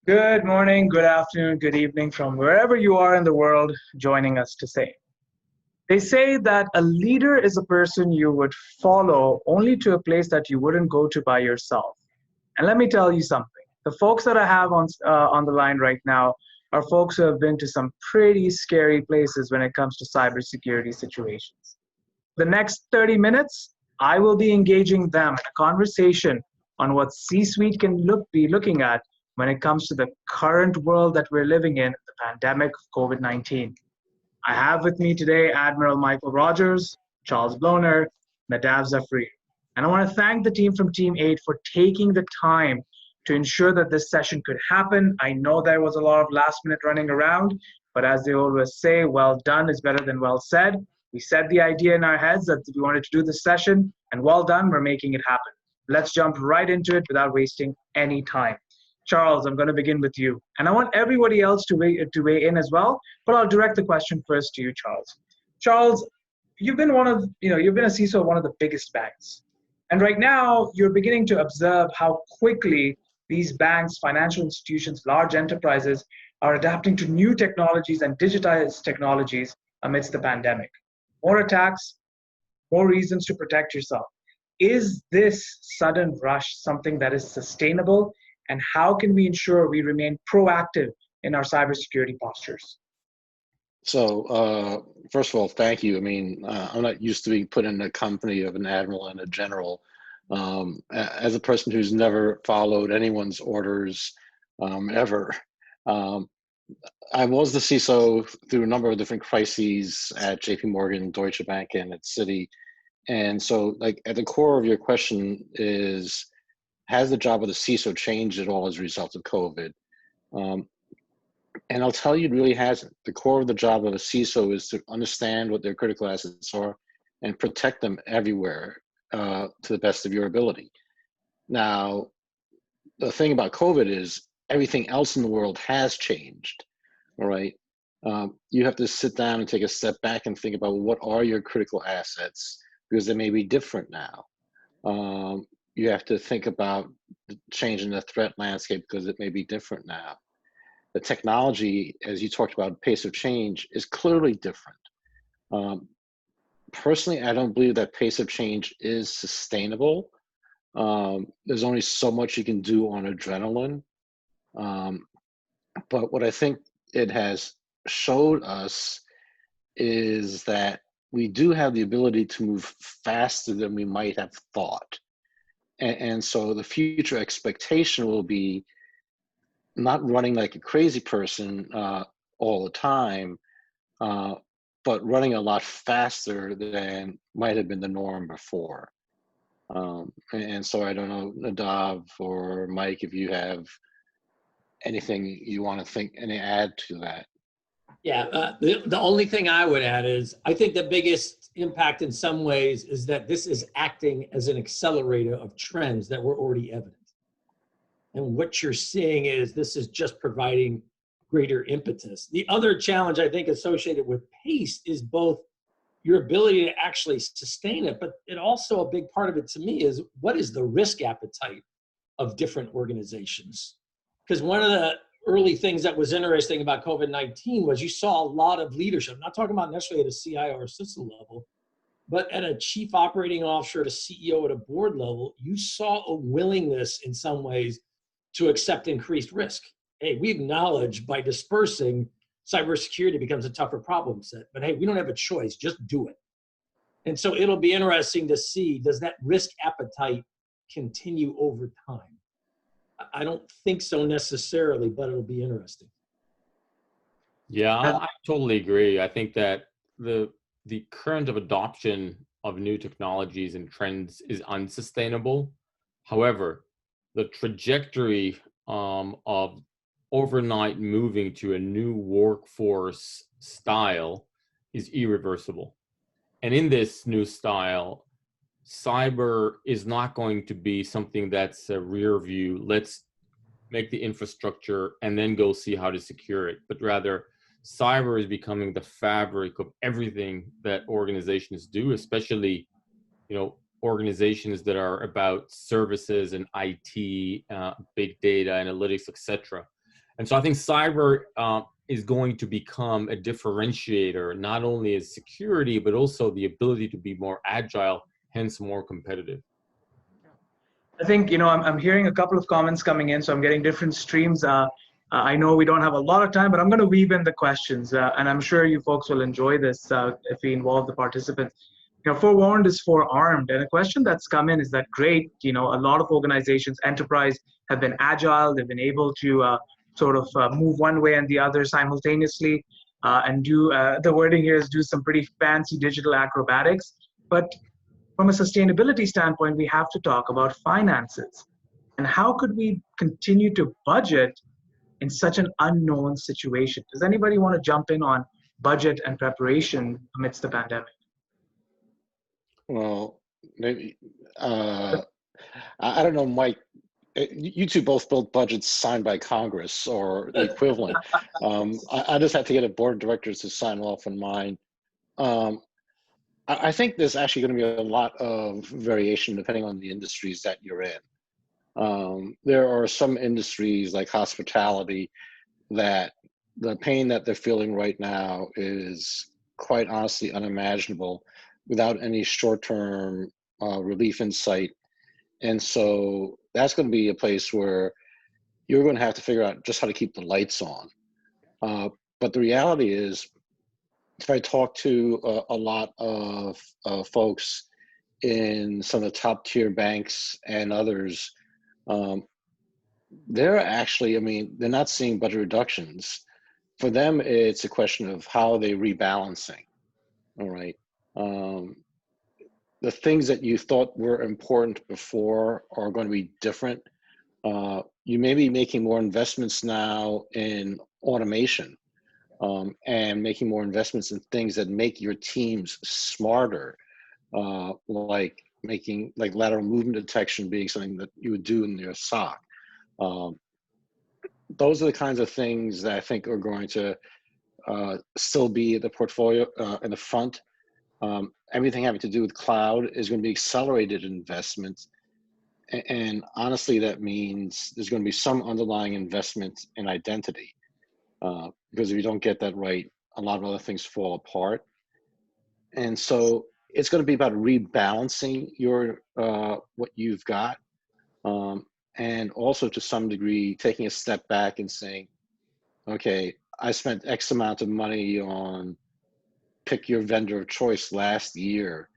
Good morning, good afternoon, good evening from wherever you are in the world joining us to say. They say that a leader is a person you would follow only to a place that you wouldn't go to by yourself. And let me tell you something. The folks that I have on the line right now are folks who have been to some pretty scary places when it comes to cybersecurity situations. The next 30 minutes, I will be engaging them in a conversation on what C-suite can be looking at when it comes to the current world that we're living in, the pandemic of COVID-19. I have with me today Admiral Michael Rogers, Charles Blauner, Nadav Zafrir. And I want to thank the team from Team 8 for taking the time to ensure that this session could happen. I know there was a lot of last minute running around, but as they always say, well done is better than well said. We set the idea in our heads that we wanted to do this session, and well done, we're making it happen. Let's jump right into it without wasting any time. Charles, I'm going to begin with you. And I want everybody else to weigh in as well, but I'll direct the question first to you, Charles. Charles, you've been you've been a CISO of one of the biggest banks. And right now, you're beginning to observe how quickly these banks, financial institutions, large enterprises are adapting to new technologies and digitized technologies amidst the pandemic. More attacks, more reasons to protect yourself. Is this sudden rush something that is sustainable? And how can we ensure we remain proactive in our cybersecurity postures? So, first of all, thank you. I mean, I'm not used to being put in a company of an admiral and a general. As a person who's never followed anyone's orders ever, I was the CISO through a number of different crises at JP Morgan, Deutsche Bank, and at Citi. And so, like, at the core of your question is, has the job of the CISO changed at all as a result of COVID? And I'll tell you, it really hasn't. The core of the job of a CISO is to understand what their critical assets are and protect them everywhere to the best of your ability. Now, the thing about COVID is everything else in the world has changed, all right? You have to sit down and take a step back and think about what are your critical assets, because they may be different now. You have to think about the change in the threat landscape because it may be different now. The technology, as you talked about, pace of change is clearly different. Personally, I don't believe that pace of change is sustainable. There's only so much you can do on adrenaline. But what I think it has showed us is that we do have the ability to move faster than we might have thought. And so the future expectation will be not running like a crazy person all the time, but running a lot faster than might have been the norm before. And so I don't know, Nadav or Mike, if you have anything you want to think and add to that. Yeah, the only thing I would add is I think the biggest impact in some ways is that this is acting as an accelerator of trends that were already evident. And what you're seeing is this is just providing greater impetus. The other challenge I think associated with pace is both your ability to actually sustain it, but it also a big part of it to me is what is the risk appetite of different organizations? Because one of the early things that was interesting about COVID-19 was you saw a lot of leadership. I'm not talking about necessarily at a CIO or CISO level, but at a chief operating officer, at a CEO, at a board level, you saw a willingness in some ways to accept increased risk. Hey, we acknowledge by dispersing, cybersecurity becomes a tougher problem set, but hey, we don't have a choice, just do it. And so it'll be interesting to see, does that risk appetite continue over time? I don't think so necessarily, but it'll be interesting. Yeah, I totally agree. I think that the current of adoption of new technologies and trends is unsustainable. However, the trajectory of overnight moving to a new workforce style is irreversible. And in this new style, cyber is not going to be something that's a rear view. Let's make the infrastructure and then go see how to secure it. But rather, cyber is becoming the fabric of everything that organizations do, especially, organizations that are about services and IT, big data, analytics, etc. And so I think cyber is going to become a differentiator, not only as security, but also the ability to be more agile, hence more competitive. I think, I'm hearing a couple of comments coming in, so I'm getting different streams. I know we don't have a lot of time, but I'm going to weave in the questions, and I'm sure you folks will enjoy this if we involve the participants. Forewarned is forearmed, and a question that's come in is that great. A lot of organizations, enterprise, have been agile. They've been able to sort of move one way and the other simultaneously, and do the wording here is do some pretty fancy digital acrobatics, but from a sustainability standpoint, we have to talk about finances. And how could we continue to budget in such an unknown situation? Does anybody want to jump in on budget and preparation amidst the pandemic? Well, maybe, I don't know, Mike, you two both built budgets signed by Congress or the equivalent. I just have to get a board of directors to sign off on mine. I think there's actually going to be a lot of variation depending on the industries that you're in. There are some industries like hospitality that the pain that they're feeling right now is quite honestly unimaginable without any short-term relief in sight. And so that's going to be a place where you're going to have to figure out just how to keep the lights on. But the reality is, if I talk to a lot of folks in some of the top tier banks and others, they're actually, they're not seeing budget reductions. For them, it's a question of how they're rebalancing, all right? The things that you thought were important before are going to be different. You may be making more investments now in automation. And making more investments in things that make your teams smarter, like lateral movement detection being something that you would do in your SOC. Those are the kinds of things that I think are going to still be at the portfolio in the front. Everything having to do with cloud is going to be accelerated investment. And honestly, that means there's going to be some underlying investment in identity. Because if you don't get that right, a lot of other things fall apart. And so it's going to be about rebalancing your what you've got, and also to some degree taking a step back and saying, okay, I spent X amount of money on pick your vendor of choice last year.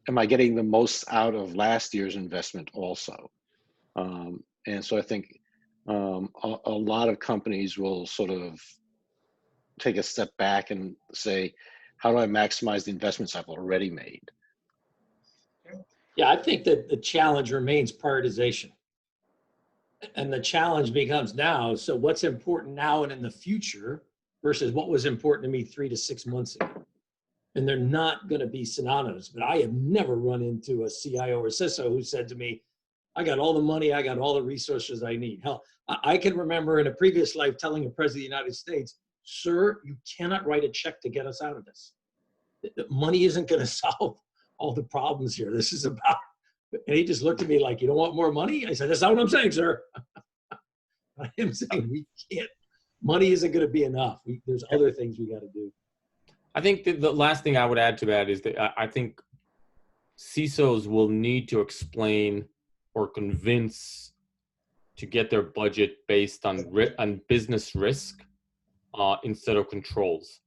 Am I getting the most out of last year's investment also? And so I think a lot of companies will sort of take a step back and say, how do I maximize the investments I've already made? Yeah, I think that the challenge remains prioritization. And the challenge becomes now, so what's important now and in the future versus what was important to me 3 to 6 months ago? And they're not going to be synonymous, but I have never run into a CIO or CISO who said to me, I got all the money, I got all the resources I need. Hell, I can remember in a previous life telling a president of the United States, sir, you cannot write a check to get us out of this. Money isn't going to solve all the problems here. This is about, and he just looked at me like, you don't want more money? I said, that's not what I'm saying, sir. I am saying we can't, money isn't going to be enough. There's other things we got to do. I think the last thing I would add to that is that I think CISOs will need to explain or convince to get their budget based on business risk instead of controls.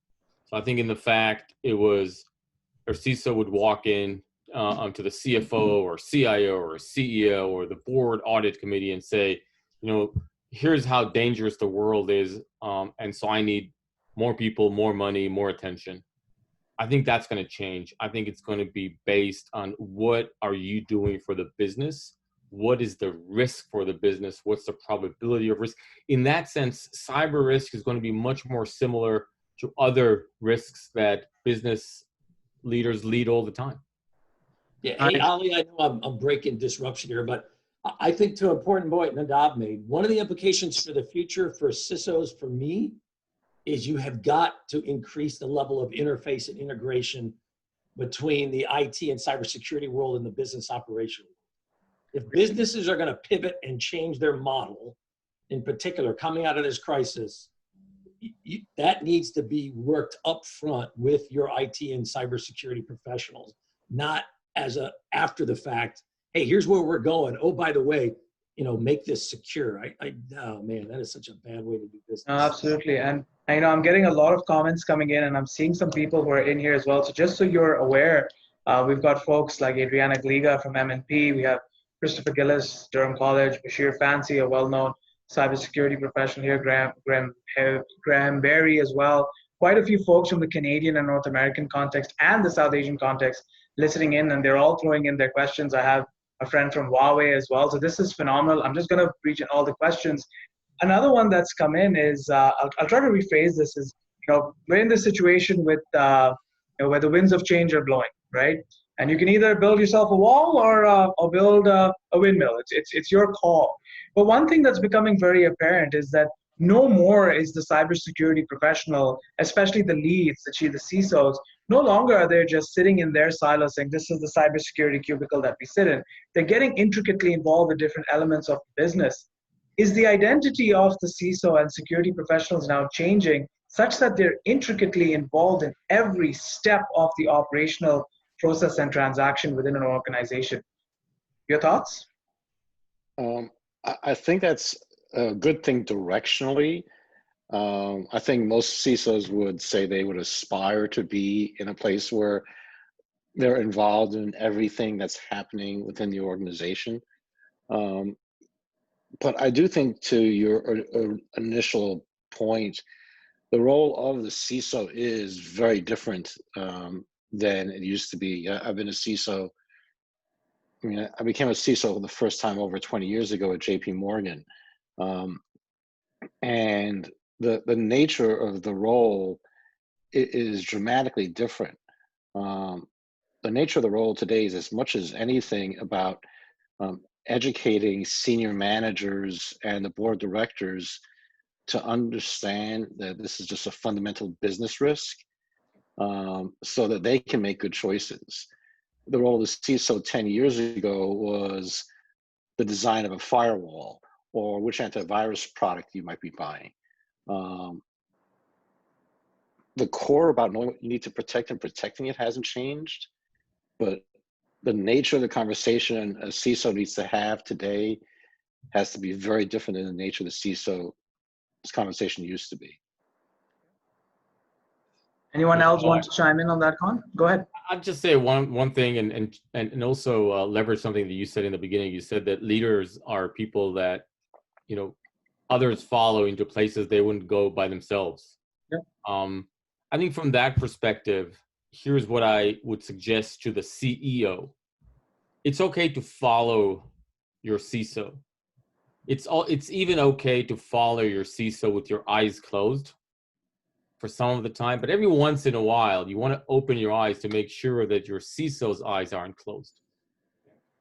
So I think in the fact it was, or CISO would walk in to the CFO or CIO or CEO or the board audit committee and say, here's how dangerous the world is, and so I need more people, more money, more attention. I think that's going to change. I think it's going to be based on what are you doing for the business? What is the risk for the business? What's the probability of risk? In that sense, cyber risk is going to be much more similar to other risks that business leaders lead all the time. Yeah, hey, Ali, I know I'm breaking disruption here, but I think to an important point Nadav made, one of the implications for the future for CISOs, for me, is you have got to increase the level of interface and integration between the IT and cybersecurity world and the business operation. If businesses are going to pivot and change their model in particular, coming out of this crisis, that needs to be worked up front with your IT and cybersecurity professionals, not as a after the fact, hey, here's where we're going. Oh, by the way, make this secure. Oh man, that is such a bad way to do business. Absolutely. And I know I'm getting a lot of comments coming in, and I'm seeing some people who are in here as well. So just so you're aware, we've got folks like Adriana Gliga from M&P. We have Christopher Gillis, Durham College, Bashir Fancy, a well-known cybersecurity professional here, Graham Berry as well. Quite a few folks from the Canadian and North American context and the South Asian context listening in, and they're all throwing in their questions. I have a friend from Huawei as well. So this is phenomenal. I'm just going to reach in all the questions. Another one that's come in is, I'll try to rephrase this, is, we're in this situation with, where the winds of change are blowing, right? And you can either build yourself a wall or build a windmill. It's your call. But one thing that's becoming very apparent is that no more is the cybersecurity professional, especially the leads, the CISOs, no longer are they just sitting in their silo saying, this is the cybersecurity cubicle that we sit in. They're getting intricately involved with different elements of the business. Is the identity of the CISO and security professionals now changing such that they're intricately involved in every step of the operational process and transaction within an organization? Your thoughts? I think that's a good thing directionally. I think most CISOs would say they would aspire to be in a place where they're involved in everything that's happening within the organization. But I do think, to your initial point, the role of the CISO is very different than it used to be. I've been a CISO. I mean, I became a CISO the first time over 20 years ago at JP Morgan. And the nature of the role is dramatically different. The nature of the role today is, as much as anything, about educating senior managers and the board of directors to understand that this is just a fundamental business risk, so that they can make good choices. The role of the CISO 10 years ago was the design of a firewall or which antivirus product you might be buying. The core about knowing what you need to protect and protecting it hasn't changed, but the nature of the conversation a CISO needs to have today has to be very different than the nature of the CISO's conversation used to be. Anyone else want to chime in on that, Con? Go ahead. I'd just say one thing, and also leverage something that you said in the beginning. You said that leaders are people that, others follow into places they wouldn't go by themselves. Yeah. I think from that perspective, here's what I would suggest to the CEO. It's okay to follow your CISO. It's even okay to follow your CISO with your eyes closed for some of the time, but every once in a while, you want to open your eyes to make sure that your CISO's eyes aren't closed.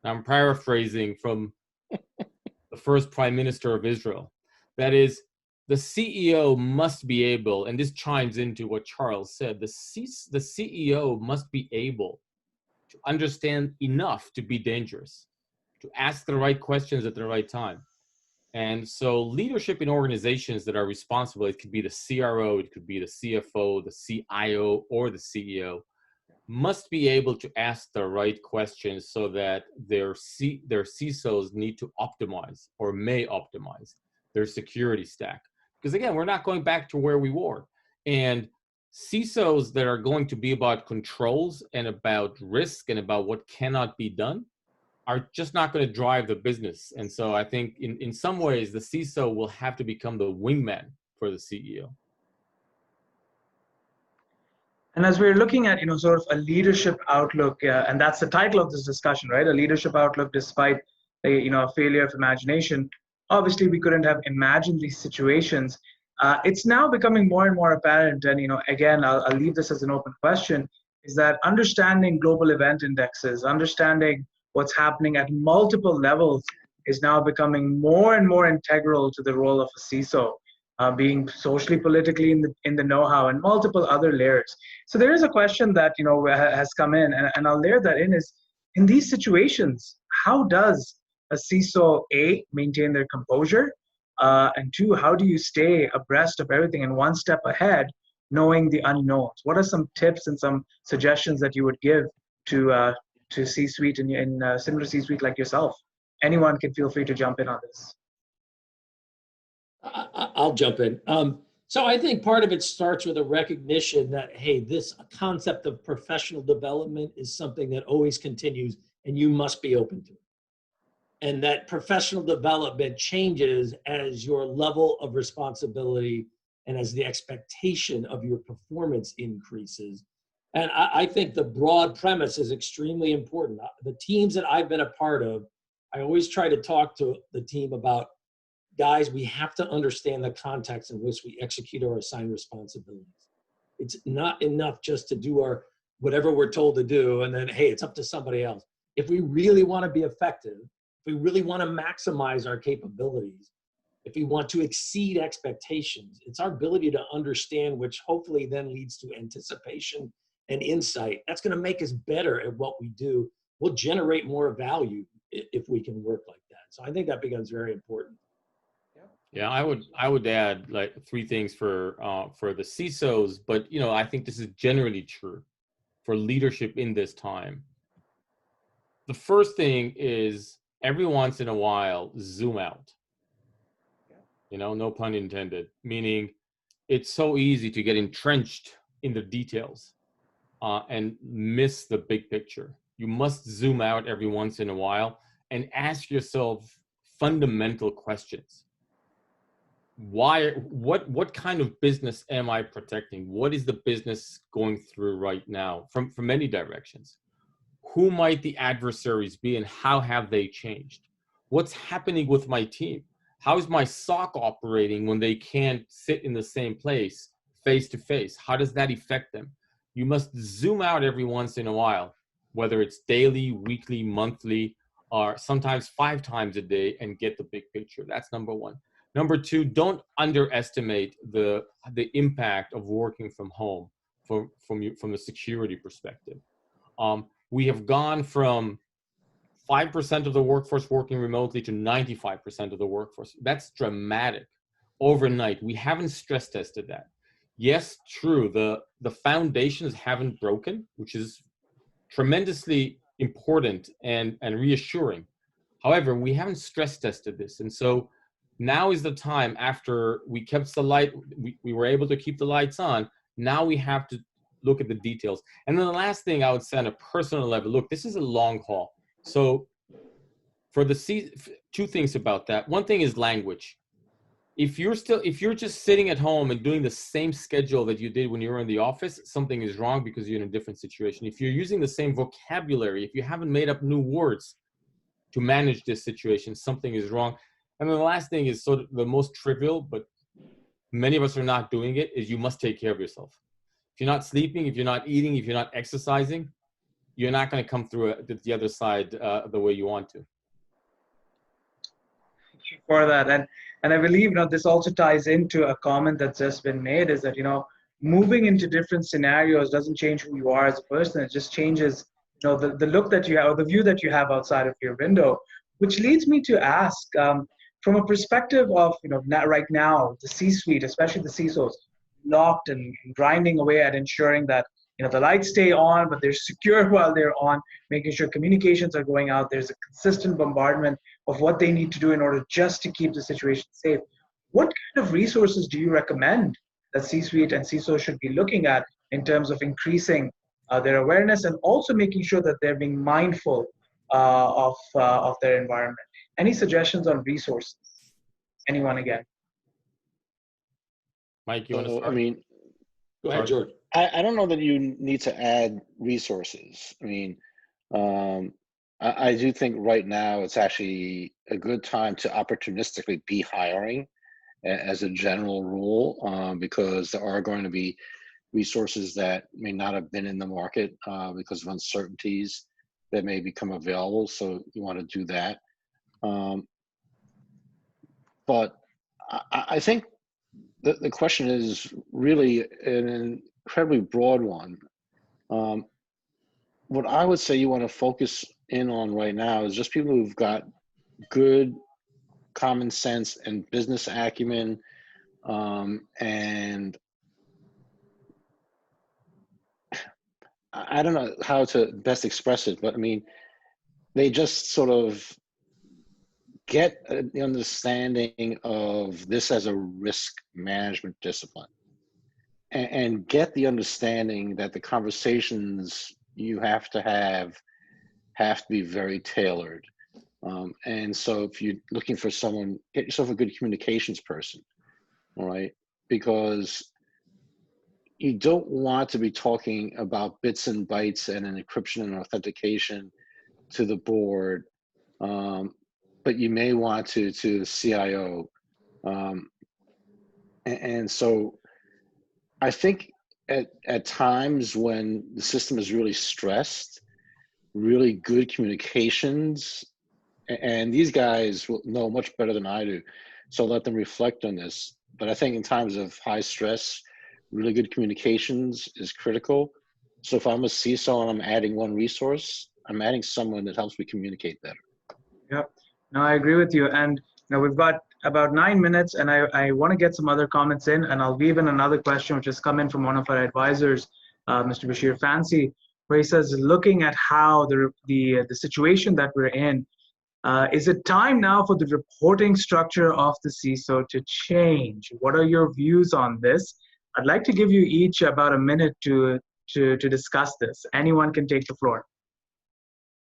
Now, I'm paraphrasing from the first Prime Minister of Israel. That is, the CEO must be able, and this chimes into what Charles said, the CEO must be able to understand enough to be dangerous, to ask the right questions at the right time. And so leadership in organizations that are responsible, it could be the CRO, it could be the CFO, the CIO, or the CEO, must be able to ask the right questions so that their CISOs need to optimize or may optimize their security stack. Because again, we're not going back to where we were. And CISOs that are going to be about controls and about risk and about what cannot be done are just not going to drive the business. And so I think in some ways, the CISO will have to become the wingman for the CEO. And as we're looking at, sort of a leadership outlook, and that's the title of this discussion, right? A leadership outlook despite a failure of imagination. Obviously, we couldn't have imagined these situations. It's now becoming more and more apparent, and again, I'll leave this as an open question, is that understanding global event indexes, understanding what's happening at multiple levels is now becoming more and more integral to the role of a CISO, being socially, politically in the know-how and multiple other layers. So there is a question that has come in, and I'll layer that in, is in these situations, how does a CISO maintain their composure, And two, how do you stay abreast of everything and one step ahead, knowing the unknowns? What are some tips and some suggestions that you would give to C-suite and similar C-suite like yourself? Anyone can feel free to jump in on this. I'll jump in. So I think part of it starts with a recognition that, hey, this concept of professional development is something that always continues and you must be open to it. And that professional development changes as your level of responsibility and as the expectation of your performance increases. And I think the broad premise is extremely important. The teams that I've been a part of, I always try to talk to the team about, guys, we have to understand the context in which we execute our assigned responsibilities. It's not enough just to do our whatever we're told to do and then, hey, it's up to somebody else. If we really want to be effective, if we really want to maximize our capabilities, if we want to exceed expectations, it's our ability to understand, which hopefully then leads to anticipation and insight. That's going to make us better at what we do. We'll generate more value if we can work like that. So I think that becomes very important. Yeah, I would add like three things for the CISOs, but I think this is generally true for leadership in this time. The first thing is every once in a while, zoom out. No pun intended, meaning it's so easy to get entrenched in the details and miss the big picture. You must zoom out every once in a while and ask yourself fundamental questions. What kind of business am I protecting? What is the business going through right now from many directions? Who might the adversaries be and how have they changed? What's happening with my team? How is my SOC operating when they can't sit in the same place face to face? How does that affect them? You must zoom out every once in a while, whether it's daily, weekly, monthly, or sometimes 5 times a day, and get the big picture. That's number one. Number two, don't underestimate the impact of working from home from a security perspective. We have gone from 5% of the workforce working remotely to 95% of the workforce. That's dramatic overnight. We haven't stress tested that. Yes, true, the foundations haven't broken, which is tremendously important and reassuring. However, we haven't stress tested this. And so now is the time, after we kept the light, we were able to keep the lights on. Now we have to look at the details. And then the last thing I would say on a personal level, look, this is a long haul. So for two things about that. One thing is language. If you're just sitting at home and doing the same schedule that you did when you were in the office, something is wrong because you're in a different situation. If you're using the same vocabulary, if you haven't made up new words to manage this situation, something is wrong. And then the last thing is sort of the most trivial, but many of us are not doing it, is you must take care of yourself. If you're not sleeping, if you're not eating, if you're not exercising, you're not going to come through the other side the way you want to. Thank you for that. And I believe this also ties into a comment that's just been made, is that moving into different scenarios doesn't change who you are as a person. It just changes the look that you have, or the view that you have outside of your window, which leads me to ask, from a perspective of right now, the C-suite, especially the CISOs, locked and grinding away at ensuring that the lights stay on, but they're secure while they're on, making sure communications are going out. There's a consistent bombardment of what they need to do in order just to keep the situation safe. What kind of resources do you recommend that C-suite and CISO should be looking at in terms of increasing their awareness and also making sure that they're being mindful of their environment? Any suggestions on resources? Anyone again? Mike, you want to start? I mean, go ahead, George. I don't know that you need to add resources. I mean, I do think right now it's actually a good time to opportunistically be hiring as a general rule, because there are going to be resources that may not have been in the market because of uncertainties that may become available. So you want to do that. But I think the question is really an incredibly broad one. What I would say you want to focus in on right now is just people who've got good common sense and business acumen, and I don't know how to best express it, but I mean, they just sort of get the understanding of this as a risk management discipline, and get the understanding that the conversations you have to be very tailored. And so if you're looking for someone, get yourself a good communications person, all right? Because you don't want to be talking about bits and bytes and an encryption and authentication to the board, but you may want to the CIO. And so I think at times when the system is really stressed, really good communications, and these guys will know much better than I do, so let them reflect on this. But I think in times of high stress, really good communications is critical. So if I'm a CISO and I'm adding one resource, I'm adding someone that helps me communicate better. Yep. No, I agree with you. And we've got about 9 minutes, and I want to get some other comments in, and I'll weave in another question which has come in from one of our advisors, Mr. Bashir Fancy, where he says, looking at how the situation that we're in, is it time now for the reporting structure of the CISO to change? What are your views on this? I'd like to give you each about a minute to discuss this. Anyone can take the floor.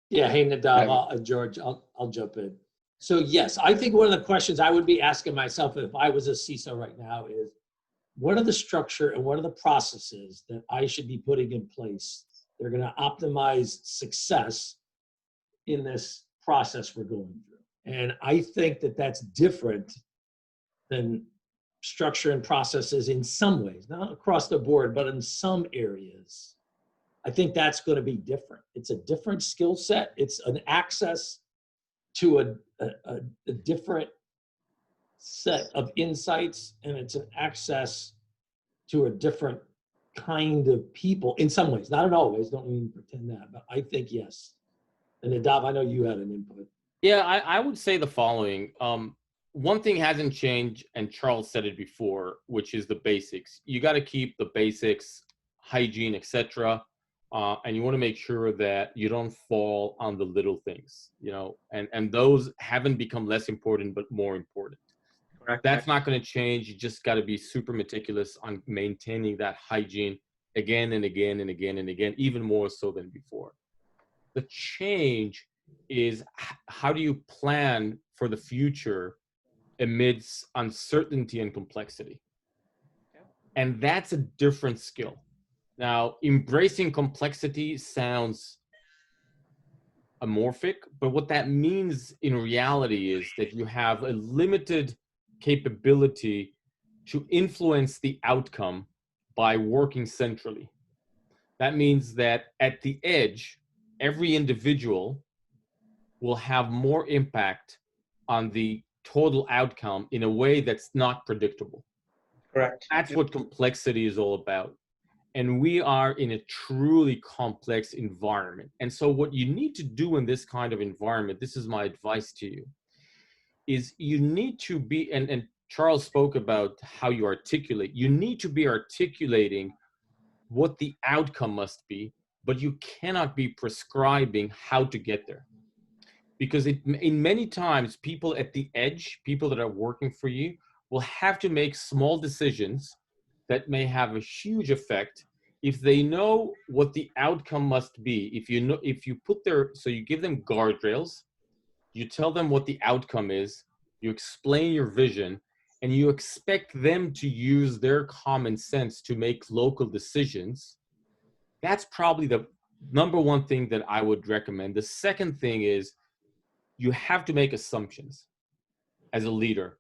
Yeah, hey Nadav, George, I'll jump in. So yes, I think one of the questions I would be asking myself if I was a CISO right now is, what are the structure and what are the processes that I should be putting in place that are going to optimize success in this process we're going through? And I think that that's different than structure and processes in some ways, not across the board, but in some areas. I think that's going to be different. It's a different skill set. It's an access to a different set of insights, and it's an access to a different kind of people in some ways, not in all ways, don't mean to pretend that, but I think yes. And Nadav, I know you had an input. Yeah, I would say the following. One thing hasn't changed, and Charles said it before, which is the basics. You got to keep the basics, hygiene, etc. And you want to make sure that you don't fall on the little things, and those haven't become less important, but more important. Correct. That's not going to change. You just got to be super meticulous on maintaining that hygiene again and again and again and again, even more so than before. The change is how do you plan for the future amidst uncertainty and complexity? And that's a different skill. Now, embracing complexity sounds amorphic, but what that means in reality is that you have a limited capability to influence the outcome by working centrally. That means that at the edge, every individual will have more impact on the total outcome in a way that's not predictable. Correct. That's what complexity is all about. And we are in a truly complex environment. And so what you need to do in this kind of environment, this is my advice to you, is you need to be, and Charles spoke about how you articulate, you need to be articulating what the outcome must be, but you cannot be prescribing how to get there. Because in many times, people at the edge, people that are working for you, will have to make small decisions that may have a huge effect if they know what the outcome must be. If you put so you give them guardrails, you tell them what the outcome is, you explain your vision, and you expect them to use their common sense to make local decisions. That's probably the number one thing that I would recommend. The second thing is you have to make assumptions as a leader.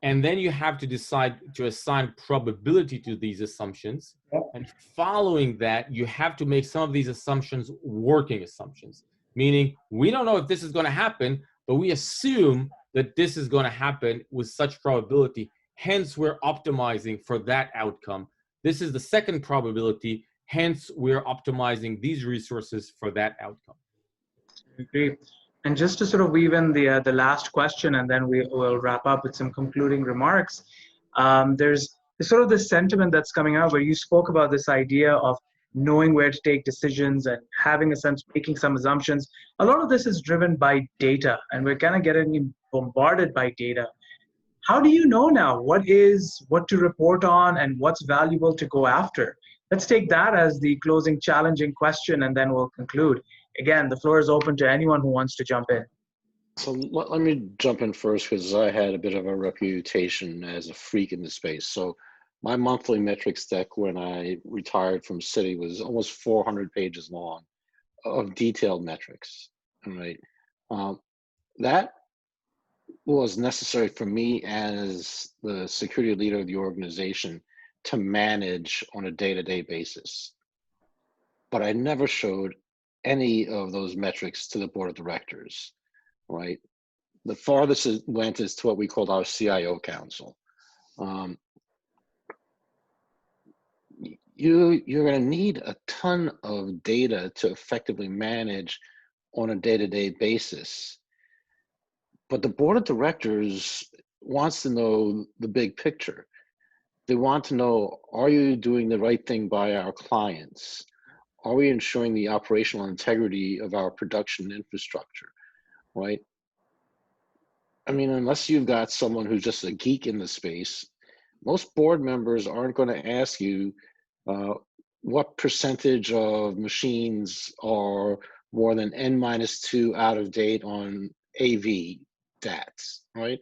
And then you have to decide to assign probability to these assumptions. And following that, you have to make some of these assumptions working assumptions, meaning we don't know if this is going to happen, but we assume that this is going to happen with such probability. Hence, we're optimizing for that outcome. This is the second probability. Hence, we're optimizing these resources for that outcome. I agree. And just to sort of weave in the last question, and then we will wrap up with some concluding remarks. There's sort of this sentiment that's coming out where you spoke about this idea of knowing where to take decisions and having a sense, making some assumptions. A lot of this is driven by data, and we're kind of getting bombarded by data. How do you know now what to report on and what's valuable to go after? Let's take that as the closing challenging question, and then we'll conclude. Again, the floor is open to anyone who wants to jump in. So let me jump in first because I had a bit of a reputation as a freak in the space. So my monthly metrics deck when I retired from Citi was almost 400 pages long of detailed metrics. All right. That was necessary for me as the security leader of the organization to manage on a day-to-day basis. But I never showed any of those metrics to the board of directors, right? The farthest it went is to what we called our CIO council. You're going to need a ton of data to effectively manage on a day-to-day basis. But the board of directors wants to know the big picture. They want to know, are you doing the right thing by our clients? Are we ensuring the operational integrity of our production infrastructure, right? I mean, unless you've got someone who's just a geek in the space, most board members aren't going to ask you what percentage of machines are more than N-2 out of date on AV stats, right?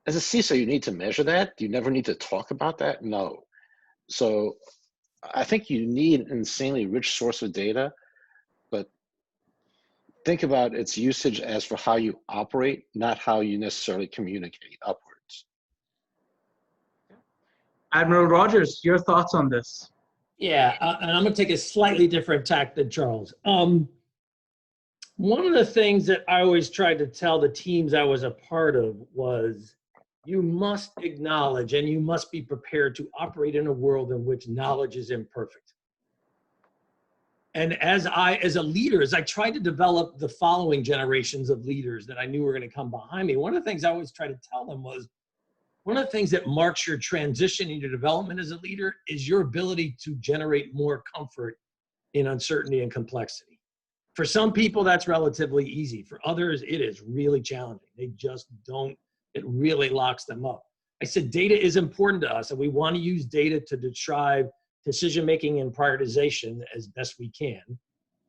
As a CISO, you need to measure that. You never need to talk about that. No. So I think you need an insanely rich source of data, but think about its usage as for how you operate, not how you necessarily communicate upwards. Admiral Rogers, your thoughts on this? Yeah, and I'm going to take a slightly different tack than Charles. One of the things that I always tried to tell the teams I was a part of was you must acknowledge and you must be prepared to operate in a world in which knowledge is imperfect. And as a leader, as I tried to develop the following generations of leaders that I knew were going to come behind me, one of the things I always tried to tell them was, one of the things that marks your transition in your development as a leader is your ability to generate more comfort in uncertainty and complexity. For some people, that's relatively easy. For others, it is really challenging. They just don't, it really locks them up. I said, data is important to us, and we want to use data to drive decision-making and prioritization as best we can.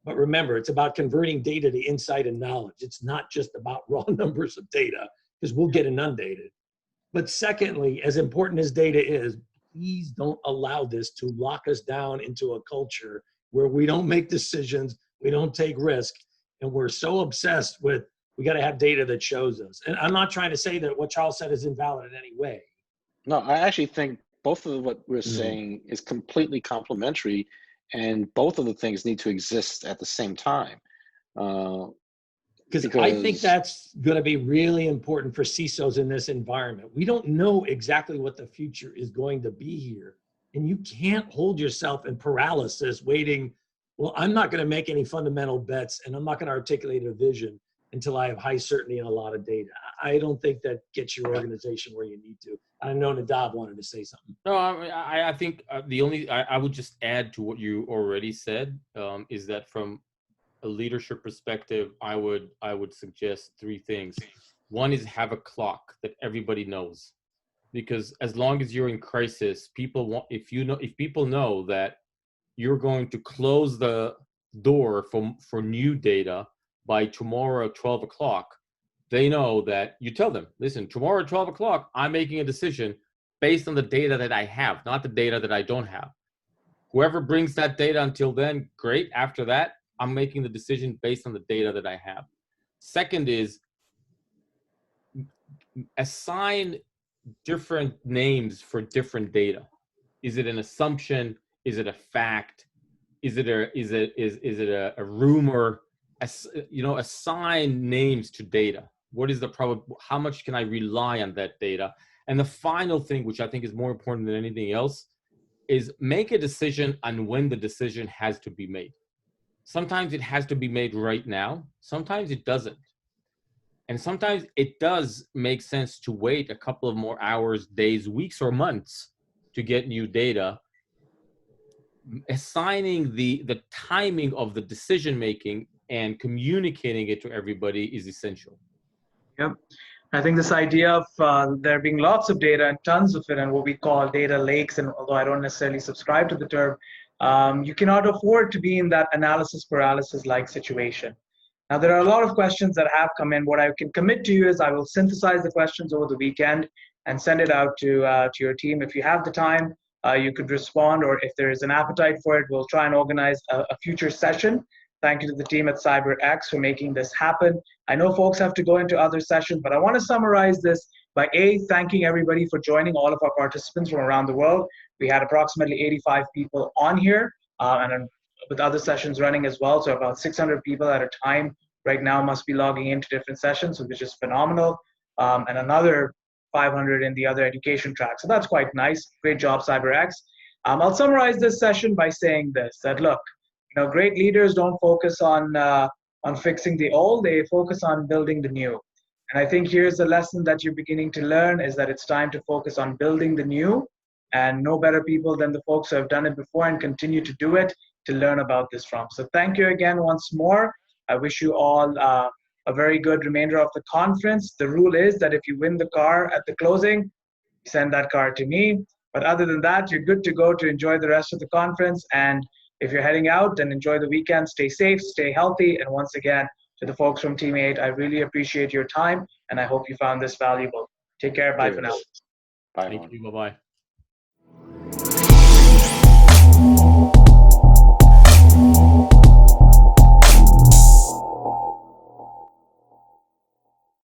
But remember, it's about converting data to insight and knowledge. It's not just about raw numbers of data, because we'll get inundated. But secondly, as important as data is, please don't allow this to lock us down into a culture where we don't make decisions, we don't take risk, and we're so obsessed with, we got to have data that shows us. And I'm not trying to say that what Charles said is invalid in any way. No, I actually think both of what we're saying is completely complementary, and both of the things need to exist at the same time. Because I think that's going to be really important for CISOs in this environment. We don't know exactly what the future is going to be here. And you can't hold yourself in paralysis waiting, well, I'm not going to make any fundamental bets and I'm not going to articulate a vision until I have high certainty and a lot of data. I don't think that gets your organization where you need to. I know Nadav wanted to say something. No, I think I would just add to what you already said, is that from a leadership perspective, I would suggest three things. One is have a clock that everybody knows, because as long as you're in crisis, if people know that you're going to close the door for new data by tomorrow at 12 o'clock, they know that you tell them, listen, tomorrow at 12 o'clock, I'm making a decision based on the data that I have, not the data that I don't have. Whoever brings that data until then, great. After that, I'm making the decision based on the data that I have. Second is assign different names for different data. Is it an assumption? Is it a fact? Is it a rumor? Assign names to data. What is the how much can I rely on that data? And the final thing, which I think is more important than anything else, is make a decision on when the decision has to be made. sometimes it has to be made right now. Sometimes it doesn't. And sometimes it does make sense to wait a couple of more hours, days, weeks, or months to get new data. Assigning the timing of the decision making and communicating it to everybody is essential. Yep. I think this idea of there being lots of data and tons of it, and what we call data lakes, and although I don't necessarily subscribe to the term, you cannot afford to be in that analysis paralysis like situation. Now, there are a lot of questions that have come in. What I can commit to you is I will synthesize the questions over the weekend and send it out to your team. If you have the time, you could respond, or if there is an appetite for it, we'll try and organize a future session. Thank you to the team at CyberX for making this happen. I know folks have to go into other sessions, but I want to summarize this by thanking everybody for joining, all of our participants from around the world. We had approximately 85 people on here, and with other sessions running as well. So about 600 people at a time right now must be logging into different sessions, which is phenomenal. And another 500 in the other education track. So that's quite nice. Great job, CyberX. I'll summarize this session by saying this, that look, great leaders don't focus on fixing the old, they focus on building the new. And I think here's the lesson that you're beginning to learn, is that it's time to focus on building the new, and no better people than the folks who have done it before and continue to do it to learn about this from. So thank you again once more. I wish you all a very good remainder of the conference. The rule is that if you win the car at the closing, send that car to me. But other than that, you're good to go to enjoy the rest of the conference. And if you're heading out, then enjoy the weekend. Stay safe, stay healthy. And once again, to the folks from Team 8, I really appreciate your time, and I hope you found this valuable. Take care. Bye for now. Bye. Thank you. Bye-bye.